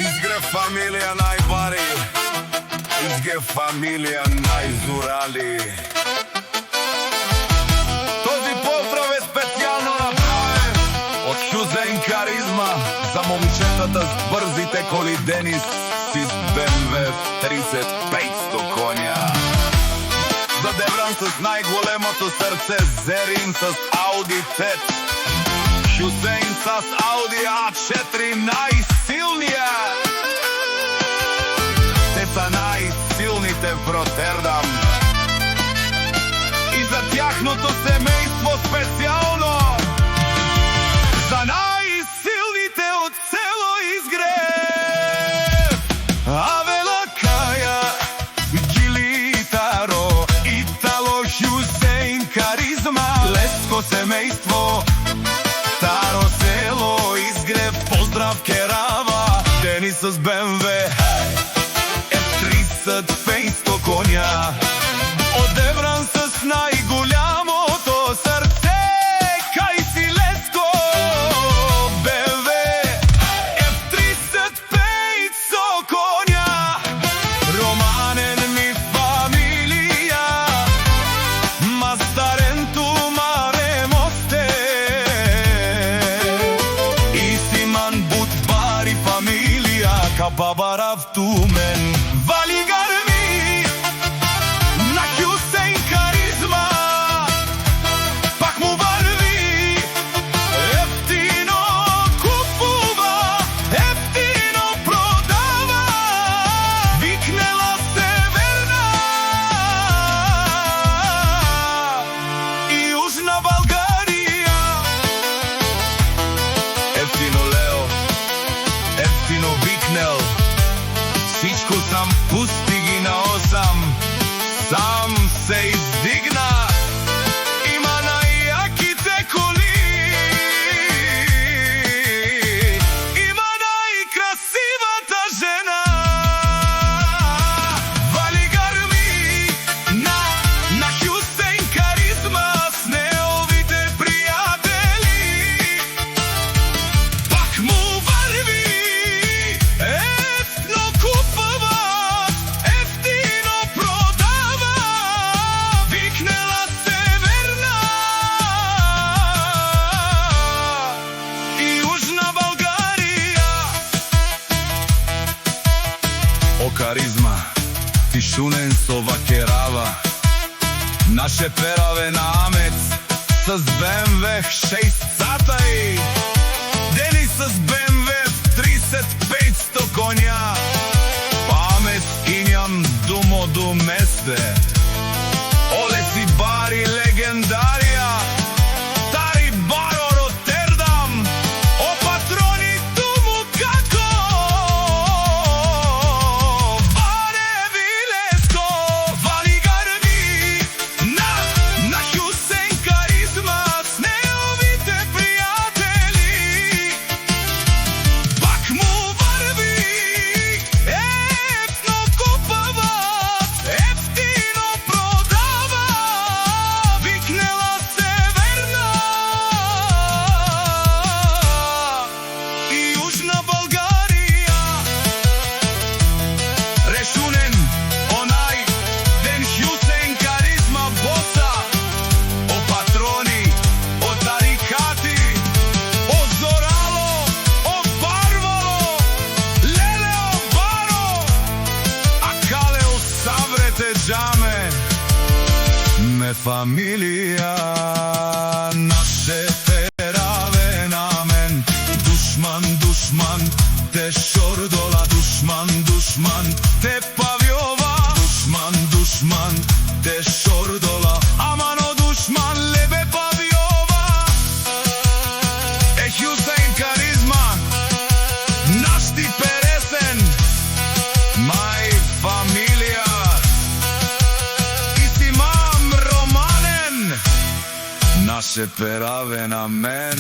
Изгре фамилија најбари, изгре фамилија најзурали. Този поздрав е специјално направен од Хюзейн Каризма за момчетата с брзите коли Денис с BMW 3500 конја. За Девран с најголемото срце, Зерин с Ауди Тет, Хюзейн с Ауди A4 најсилнија. Те са најсилните в Ротердам. И за тяхното семејство специјално, за најсилните од село Изгрев. Авела Каја, Гилитаро, Итало, Хюзейн Каризма, Леско семејство, Старо село Изгрев, поздрав Керава, Денис с BMW F30 500 конја. Од Девран с најголямото срце, кај си Леско, BMW F30 500 конја. Романен ми фамилија, Мастаренту маре мосте, Исиман Бутбари фамилија, Кабабарав тумен. Вали гарми на Хюзейн Каризма, пак му варви, ефтино купува, ефтино продава, викнела Северна и Јужна Българија. Ефтино Лео, ефтино викнел, всичко сам пусти ги на 8, сам се издигна. Има најјаките коли, има најкрасивата жена. Вали гарми на Хюзейн Каризма с неовите пријатели, пак му варви, ефтно купува, ефтино продава, викнела Северна и Јужна Българија. О Каризма, ти шунен со вакерава, наше пераве на Амец с BMW 600 и Денис с BMW 30 500 конја. Памес инјам думо до месте, Олеси Бари легендарија, Стари Баро Ротердам, о патрони туму како Бареви Леско. Вали гарми на Хюзейн Каризма с неовите пријатели, пак му варви, ефтно купува, ефтино продава, викнела Северна и Јужна Българија. Решунен онај ден Хюзейн Каризма боса, о патрони, о тарикати, о Зорало, о Барвало, Лелео Баро, а Калео Саврете джаме. Ме фамилија наше пераве на мен. Душман, душман, те шордола, душман, душман, те павјова, душман, душман, те шордола, амано душман, лебе павјова. Е Хюзейн Каризма, наш ти пересен, мај фамилија, Исимам Романен, наше пераве на мен.